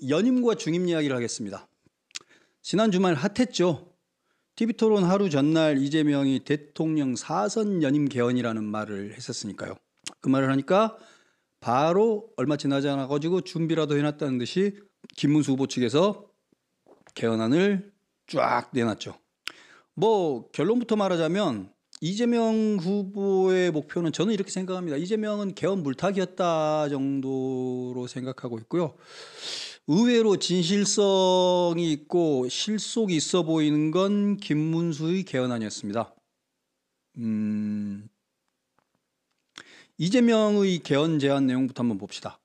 연임과 중임 이야기를 하겠습니다. 지난 주말 핫했죠. TV토론 하루 전날 이재명이 대통령 사선 연임 개헌이라는 말을 했었으니까요. 그 말을 하니까 바로 얼마 지나지 않아가지고 준비라도 해놨다는 듯이 김문수 후보 측에서 개헌안을 쫙 내놨죠. 결론부터 말하자면 이재명 후보의 목표는 저는 이렇게 생각합니다. 이재명은 개헌 물타기였다 정도로 생각하고 있고요. 의외로 진실성이 있고 실속이 있어 보이는 건 김문수의 개헌안이었습니다. 이재명의 개헌 제안 내용부터 한번 봅시다.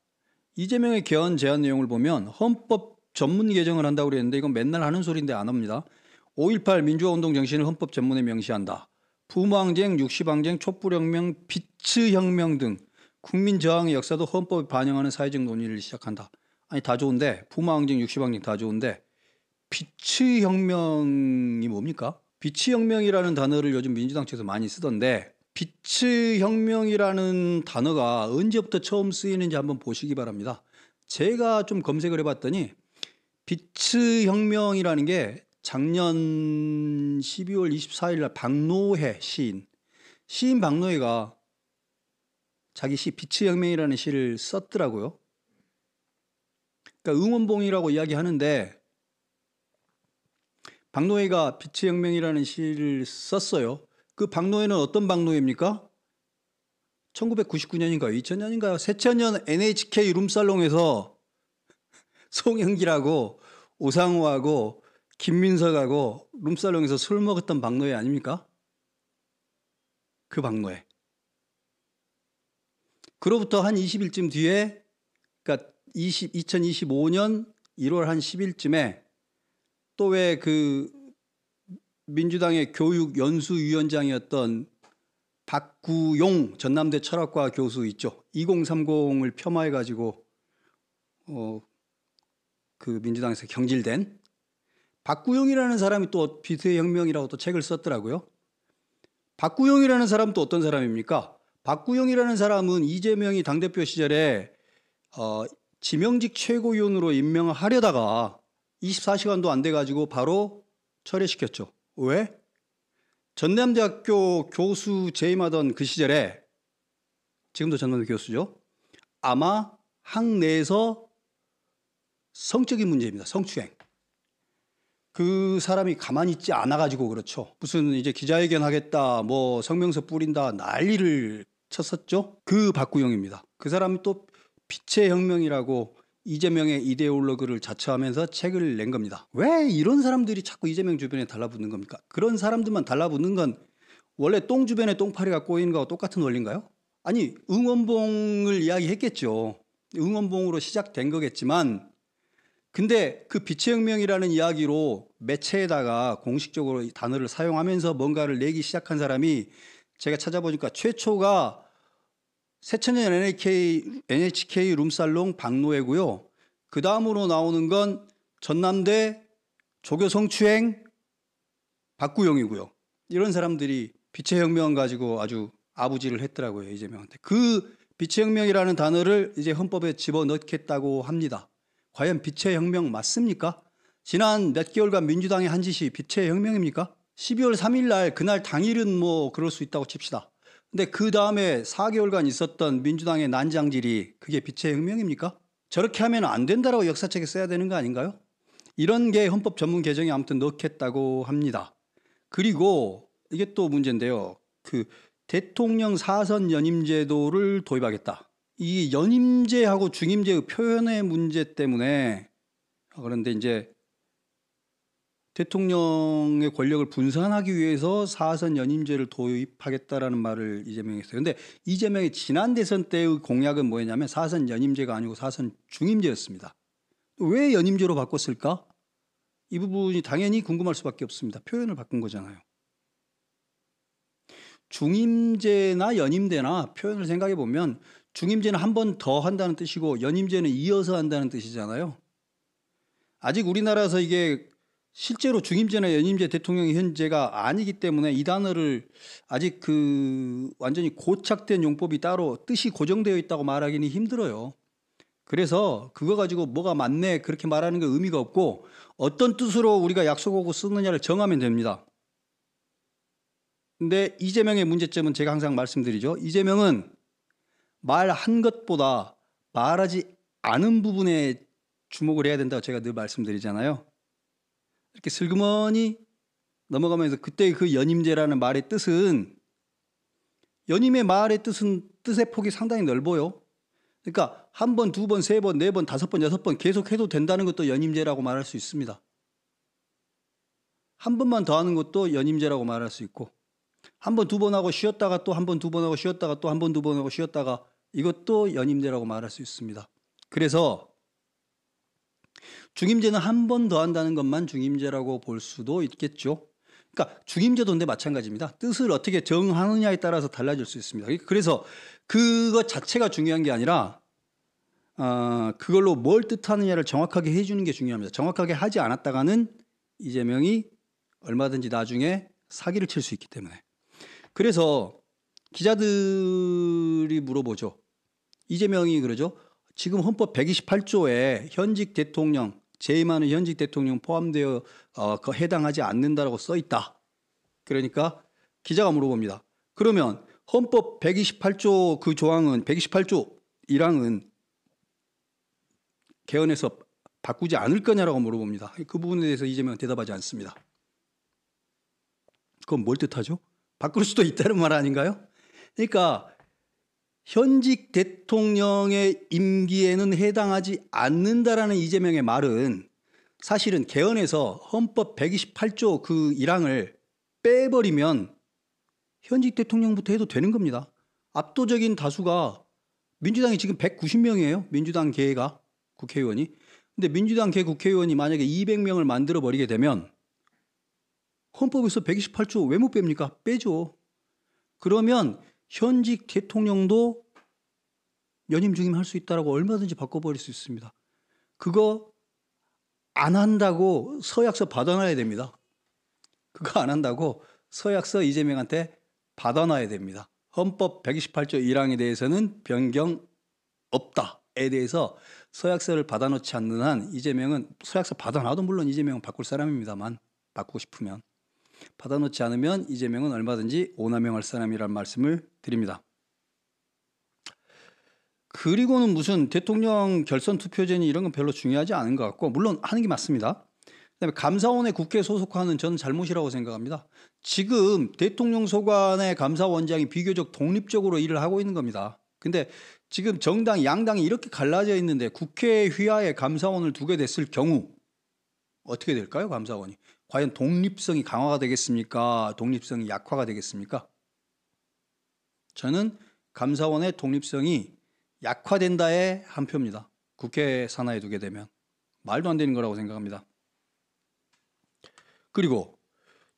이재명의 개헌 제안 내용을 보면 헌법 전문 개정을 한다고 그랬는데 이건 맨날 하는 소리인데 안 합니다. 5.18 민주화운동 정신을 헌법 전문에 명시한다. 부모항쟁, 육시방쟁, 촛불혁명, 비츠혁명 등 국민저항의 역사도 헌법에 반영하는 사회적 논의를 시작한다. 아니 다 좋은데 부모항쟁, 육시방쟁 다 좋은데 비츠혁명이 뭡니까? 비츠혁명이라는 단어를 요즘 민주당 측에서 많이 쓰던데 비츠혁명이라는 단어가 언제부터 처음 쓰이는지 한번 보시기 바랍니다. 제가 좀 검색을 해봤더니 비츠혁명이라는 게 작년 12월 24일 날 박노해 시인 박노해가 자기 시 비츠혁명이라는 시를 썼더라고요. 그러니까 응원봉이라고 이야기하는데 박노해가 비츠혁명이라는 시를 썼어요. 그 박노해는 어떤 박노해입니까? 1999년인가요? 2000년인가요? 새천년 NHK 룸살롱에서 송영길하고 오상우하고 김민석하고 룸살롱에서 술 먹었던 박노해 아닙니까? 그 박노해. 그로부터 한 20일쯤 뒤에, 그러니까 2025년 1월 한 10일쯤에 또 왜 그 민주당의 교육 연수위원장이었던 박구용 전남대 철학과 교수 있죠. 2030을 폄하해가지고 그 민주당에서 경질된 박구용이라는 사람이 또 비트혁명이라고 또 책을 썼더라고요. 박구용이라는 사람은 또 어떤 사람입니까? 박구용이라는 사람은 이재명이 당대표 시절에 지명직 최고위원으로 임명하려다가 24시간도 안 돼가지고 바로 철회시켰죠. 왜? 전남대학교 교수 재임하던 그 시절에, 지금도 전남대 교수죠, 아마 학 내에서 성적인 문제입니다. 성추행. 그 사람이 가만히 있지 않아가지고 그렇죠. 무슨 이제 기자회견 하겠다, 성명서 뿌린다 난리를 쳤었죠. 그 박구영입니다. 그 사람이 또 빛의 혁명이라고 이재명의 이데올로기를 자처하면서 책을 낸 겁니다. 왜 이런 사람들이 자꾸 이재명 주변에 달라붙는 겁니까? 그런 사람들만 달라붙는 건 원래 똥 주변에 똥파리가 꼬이는 거와 똑같은 원리인가요? 아니 응원봉을 이야기했겠죠. 응원봉으로 시작된 거겠지만 근데 그 빛의 혁명이라는 이야기로 매체에다가 공식적으로 이 단어를 사용하면서 뭔가를 내기 시작한 사람이 제가 찾아보니까 최초가 새천년 NHK 룸살롱 박노해고요. 그 다음으로 나오는 건 전남대 조교 성추행 박구용이고요. 이런 사람들이 빛의 혁명 가지고 아주 아부지를 했더라고요. 이재명한테. 그 빛의 혁명이라는 단어를 이제 헌법에 집어넣겠다고 합니다. 과연 빛의 혁명 맞습니까? 지난 몇 개월간 민주당이 한 짓이 빛의 혁명입니까? 12월 3일 날 그날 당일은 그럴 수 있다고 칩시다. 근데 그 다음에 4개월간 있었던 민주당의 난장질이 그게 빛의 혁명입니까? 저렇게 하면 안 된다라고 역사책에 써야 되는 거 아닌가요? 이런 게 헌법 전문 개정에 아무튼 넣겠다고 합니다. 그리고 이게 또 문제인데요. 그 대통령 사선 연임제도를 도입하겠다. 이 연임제하고 중임제의 표현의 문제 때문에 그런데 이제 대통령의 권력을 분산하기 위해서 사선 연임제를 도입하겠다라는 말을 이재명이 했어요. 그런데 이재명이 지난 대선 때의 공약은 뭐였냐면 사선 연임제가 아니고 사선 중임제였습니다. 왜 연임제로 바꿨을까? 이 부분이 당연히 궁금할 수밖에 없습니다. 표현을 바꾼 거잖아요. 중임제나 연임제나 표현을 생각해 보면 중임제는 한 번 더 한다는 뜻이고 연임제는 이어서 한다는 뜻이잖아요. 아직 우리나라에서 이게 실제로 중임제나 연임제 대통령이 현재가 아니기 때문에 이 단어를 아직 완전히 고착된 용법이 따로 뜻이 고정되어 있다고 말하기는 힘들어요. 그래서 그거 가지고 뭐가 맞네 그렇게 말하는 게 의미가 없고 어떤 뜻으로 우리가 약속하고 쓰느냐를 정하면 됩니다. 근데 이재명의 문제점은 제가 항상 말씀드리죠. 이재명은 말한 것보다 말하지 않은 부분에 주목을 해야 된다고 제가 늘 말씀드리잖아요. 이렇게 슬그머니 넘어가면서 그때 그 연임제라는 말의 뜻은 연임의 말의 뜻의 폭이 상당히 넓어요. 그러니까 한 번, 두 번, 세 번, 네 번, 다섯 번, 여섯 번 계속 해도 된다는 것도 연임제라고 말할 수 있습니다. 한 번만 더 하는 것도 연임제라고 말할 수 있고 한 번, 두 번 하고 쉬었다가 또 한 번, 두 번 하고 쉬었다가 또 한 번, 두 번 하고 쉬었다가 이것도 연임제라고 말할 수 있습니다. 그래서 중임제는 한 번 더 한다는 것만 중임제라고 볼 수도 있겠죠. 그러니까 중임제도 근데 마찬가지입니다. 뜻을 어떻게 정하느냐에 따라서 달라질 수 있습니다. 그래서 그것 자체가 중요한 게 아니라 그걸로 뭘 뜻하느냐를 정확하게 해주는 게 중요합니다. 정확하게 하지 않았다가는 이재명이 얼마든지 나중에 사기를 칠 수 있기 때문에. 그래서 기자들이 물어보죠. 이재명이 그러죠. 지금 헌법 128조에 현직 대통령, 재임하는 현직 대통령 포함되어 해당하지 않는다라고 써 있다. 그러니까 기자가 물어봅니다. 그러면 헌법 128조 그 조항은 128조 1항은 개헌해서 바꾸지 않을 거냐라고 물어봅니다. 그 부분에 대해서 이재명은 대답하지 않습니다. 그건 뭘 뜻하죠? 바꿀 수도 있다는 말 아닌가요? 그러니까 현직 대통령의 임기에는 해당하지 않는다라는 이재명의 말은 사실은 개헌해서 헌법 128조 그 1항을 빼버리면 현직 대통령부터 해도 되는 겁니다. 압도적인 다수가 민주당이 지금 190명이에요. 민주당 계가 국회의원이. 근데 민주당 계 국회의원이 만약에 200명을 만들어 버리게 되면 헌법에서 128조 왜 못 뺍니까? 빼죠. 그러면 현직 대통령도 연임 중임 할 수 있다라고 얼마든지 바꿔버릴 수 있습니다. 그거 안 한다고 서약서 받아놔야 됩니다. 그거 안 한다고 서약서 이재명한테 받아놔야 됩니다. 헌법 128조 1항에 대해서는 변경 없다에 대해서 서약서를 받아놓지 않는 한 이재명은 서약서 받아놔도 물론 이재명은 바꿀 사람입니다만 바꾸고 싶으면 받아놓지 않으면 이재명은 얼마든지 오남용할 사람이라는 말씀을 드립니다. 그리고는 무슨 대통령 결선 투표제니 이런 건 별로 중요하지 않은 것 같고 물론 하는 게 맞습니다. 그다음에 감사원의 국회 소속화는 저는 잘못이라고 생각합니다. 지금 대통령 소관의 감사원장이 비교적 독립적으로 일을 하고 있는 겁니다. 근데 지금 정당, 양당이 이렇게 갈라져 있는데 국회 휘하에 감사원을 두게 됐을 경우 어떻게 될까요? 감사원이. 과연 독립성이 강화가 되겠습니까? 독립성이 약화가 되겠습니까? 저는 감사원의 독립성이 약화된다의 한 표입니다. 국회 산하에 두게 되면. 말도 안 되는 거라고 생각합니다. 그리고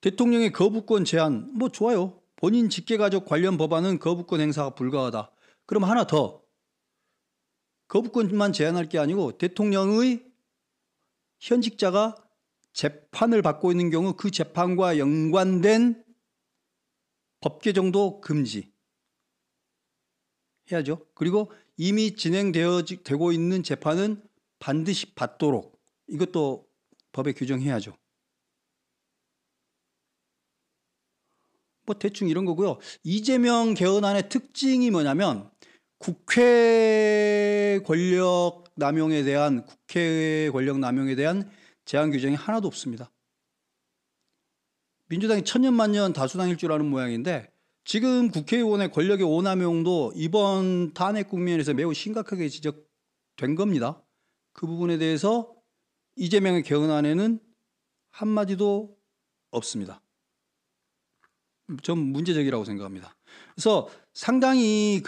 대통령의 거부권 제한 뭐 좋아요. 본인 직계가족 관련 법안은 거부권 행사가 불가하다. 그럼 하나 더. 거부권만 제한할 게 아니고 대통령의 현직자가 재판을 받고 있는 경우 그 재판과 연관된 법 개정도 금지 해야죠. 그리고 이미 진행되고 있는 재판은 반드시 받도록 이것도 법에 규정해야죠. 뭐 대충 이런 거고요. 이재명 개헌안의 특징이 뭐냐면 국회 권력 남용에 대한 제한 규정이 하나도 없습니다. 민주당이 천년만년 다수당일 줄 아는 모양인데 지금 국회의원의 권력의 오남용도 이번 탄핵 국면에서 매우 심각하게 지적된 겁니다. 그 부분에 대해서 이재명의 개헌안에는 한마디도 없습니다. 좀 문제적이라고 생각합니다. 그래서 상당히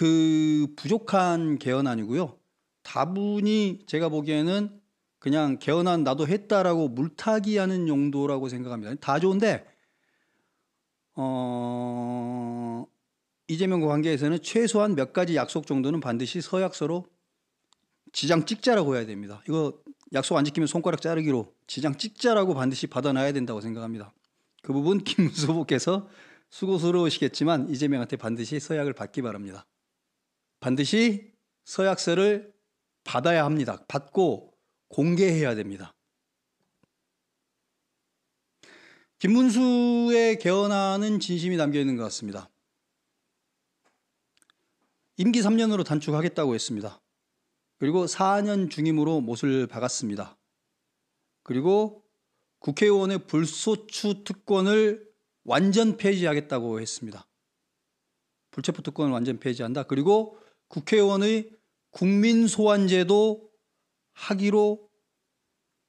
부족한 개헌안이고요. 다분히 제가 보기에는 그냥 개헌안 나도 했다라고 물타기하는 용도라고 생각합니다. 다 좋은데 이재명과 관계에서는 최소한 몇 가지 약속 정도는 반드시 서약서로 지장 찍자라고 해야 됩니다. 이거 약속 안 지키면 손가락 자르기로 지장 찍자라고 반드시 받아놔야 된다고 생각합니다. 그 부분 김문수 후보께서 수고스러우시겠지만 이재명한테 반드시 서약을 받기 바랍니다. 반드시 서약서를 받아야 합니다. 받고 공개해야 됩니다. 김문수의 개헌안은 진심이 담겨 있는 것 같습니다. 임기 3년으로 단축하겠다고 했습니다. 그리고 4년 중임으로 못을 박았습니다. 그리고 국회의원의 불소추 특권을 완전 폐지하겠다고 했습니다. 불체포 특권을 완전 폐지한다. 그리고 국회의원의 국민소환제도 하기로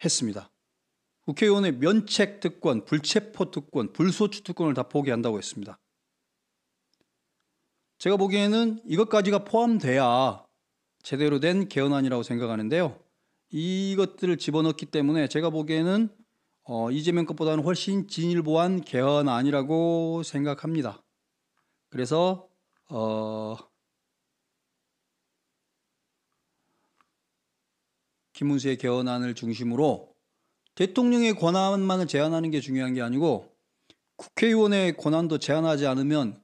했습니다. 국회의원의 면책 특권, 불체포 특권, 불소추 특권을 다 포기한다고 했습니다. 제가 보기에는 이것까지가 포함돼야 제대로 된 개헌안이라고 생각하는데요. 이것들을 집어넣기 때문에 제가 보기에는 이재명 것보다는 훨씬 진일보한 개헌안이라고 생각합니다. 그래서 김문수의 개헌안을 중심으로 대통령의 권한만을 제한하는 게 중요한 게 아니고 국회의원의 권한도 제한하지 않으면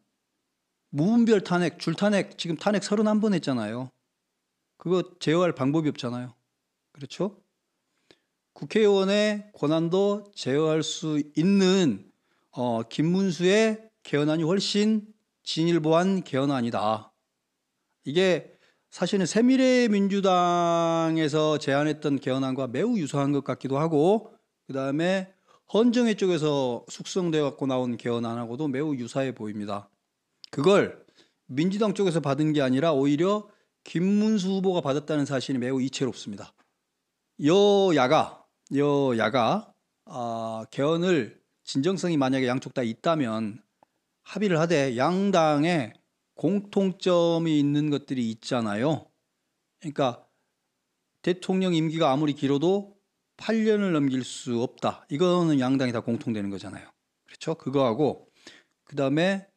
무분별 탄핵, 줄탄핵, 지금 탄핵 31번 했잖아요. 그거 제어할 방법이 없잖아요. 그렇죠? 국회의원의 권한도 제어할 수 있는 김문수의 개헌안이 훨씬 진일보한 개헌안이다. 이게 사실은 새미래민주당에서 제안했던 개헌안과 매우 유사한 것 같기도 하고 그 다음에 헌정회 쪽에서 숙성되어 갖고 나온 개헌안하고도 매우 유사해 보입니다. 그걸 민주당 쪽에서 받은 게 아니라 오히려 김문수 후보가 받았다는 사실이 매우 이채롭습니다. 여야가 개헌을 진정성이 만약에 양쪽 다 있다면 합의를 하되 양당에 공통점이 있는 것들이 있잖아요. 그러니까 대통령 임기가 아무리 길어도 8년을 넘길 수 없다. 이거는 양당이 다 공통되는 거잖아요. 그렇죠? 그거하고 그 다음에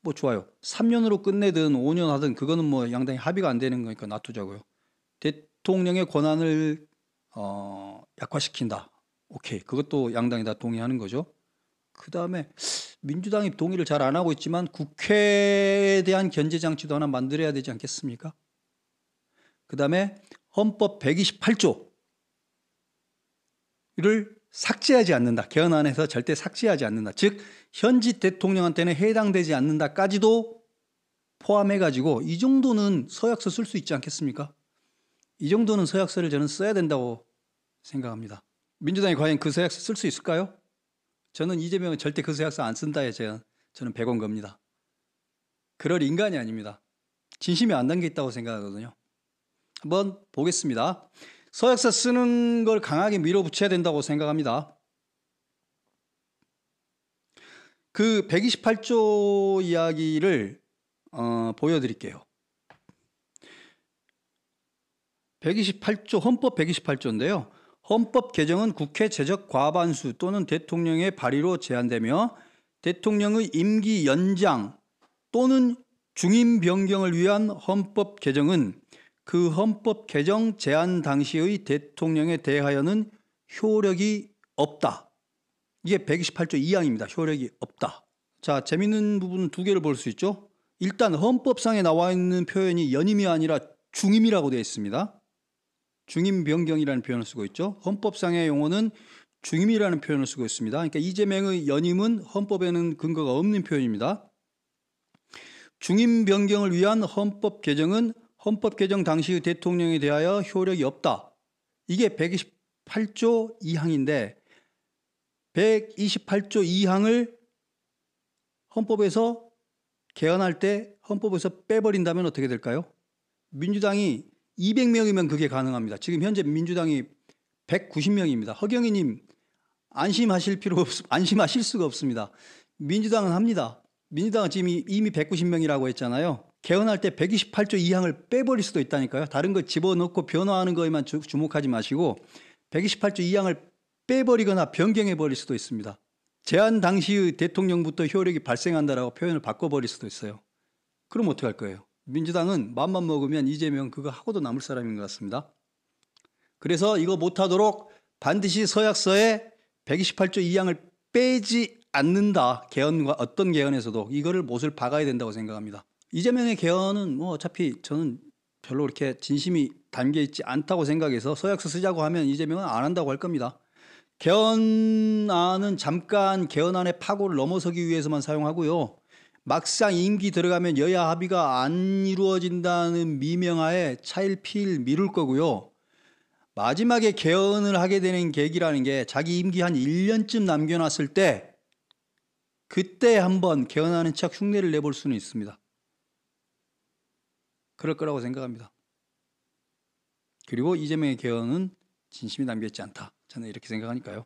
뭐 좋아요. 3년으로 끝내든 5년 하든 그거는 뭐 양당이 합의가 안 되는 거니까 놔두자고요. 대통령의 권한을 약화시킨다. 오케이. 그것도 양당이 다 동의하는 거죠. 그 다음에 민주당이 동의를 잘 안 하고 있지만 국회에 대한 견제장치도 하나 만들어야 되지 않겠습니까? 그 다음에 헌법 128조를 삭제하지 않는다. 개헌안에서 절대 삭제하지 않는다. 즉 현직 대통령한테는 해당되지 않는다까지도 포함해가지고 이 정도는 서약서 쓸 수 있지 않겠습니까? 이 정도는 서약서를 저는 써야 된다고 생각합니다. 민주당이 과연 그 서약서 쓸 수 있을까요? 저는 이재명은 절대 그 서약서 안 쓴다에 저는 100원 겁니다. 그럴 인간이 아닙니다. 진심이 안 담겨 있다고 생각하거든요. 한번 보겠습니다. 서약서 쓰는 걸 강하게 밀어붙여야 된다고 생각합니다. 그 128조 이야기를 보여드릴게요. 128조, 헌법 128조인데요. 헌법 개정은 국회 제적 과반수 또는 대통령의 발의로 제한되며 대통령의 임기 연장 또는 중임 변경을 위한 헌법 개정은 그 헌법 개정 제한 당시의 대통령에 대하여는 효력이 없다. 이게 128조 2항입니다. 효력이 없다. 자, 재밌는 부분은 두 개를 볼 수 있죠. 일단 헌법상에 나와 있는 표현이 연임이 아니라 중임이라고 되어 있습니다. 중임 변경이라는 표현을 쓰고 있죠. 헌법상의 용어는 중임이라는 표현을 쓰고 있습니다. 그러니까 이재명의 연임은 헌법에는 근거가 없는 표현입니다. 중임 변경을 위한 헌법 개정은 헌법 개정 당시의 대통령에 대하여 효력이 없다. 이게 128조 2항인데 128조 2항을 헌법에서 개헌할 때 헌법에서 빼버린다면 어떻게 될까요? 민주당이 200명이면 그게 가능합니다. 지금 현재 민주당이 190명입니다. 허경희님 안심하실 수가 없습니다. 민주당은 합니다. 민주당은 지금 이미 190명이라고 했잖아요. 개헌할 때 128조 2항을 빼버릴 수도 있다니까요. 다른 거 집어넣고 변화하는 거에만 주목하지 마시고 128조 2항을 빼버리거나 변경해버릴 수도 있습니다. 제한 당시의 대통령부터 효력이 발생한다라고 표현을 바꿔버릴 수도 있어요. 그럼 어떡할 거예요? 민주당은 맘만 먹으면 이재명 그거 하고도 남을 사람인 것 같습니다. 그래서 이거 못하도록 반드시 서약서에 128조 2항을 빼지 않는다. 개헌과 어떤 개헌에서도 이거를 못을 박아야 된다고 생각합니다. 이재명의 개헌은 뭐 어차피 저는 별로 그렇게 진심이 담겨 있지 않다고 생각해서 서약서 쓰자고 하면 이재명은 안 한다고 할 겁니다. 개헌안은 잠깐 개헌안의 파고를 넘어서기 위해서만 사용하고요. 막상 임기 들어가면 여야 합의가 안 이루어진다는 미명하에 차일피일 미룰 거고요. 마지막에 개헌을 하게 되는 계기라는 게 자기 임기 한 1년쯤 남겨놨을 때 그때 한번 개헌하는 척 흉내를 내볼 수는 있습니다. 그럴 거라고 생각합니다. 그리고 이재명의 개헌은 진심이 담겨있지 않다. 저는 이렇게 생각하니까요.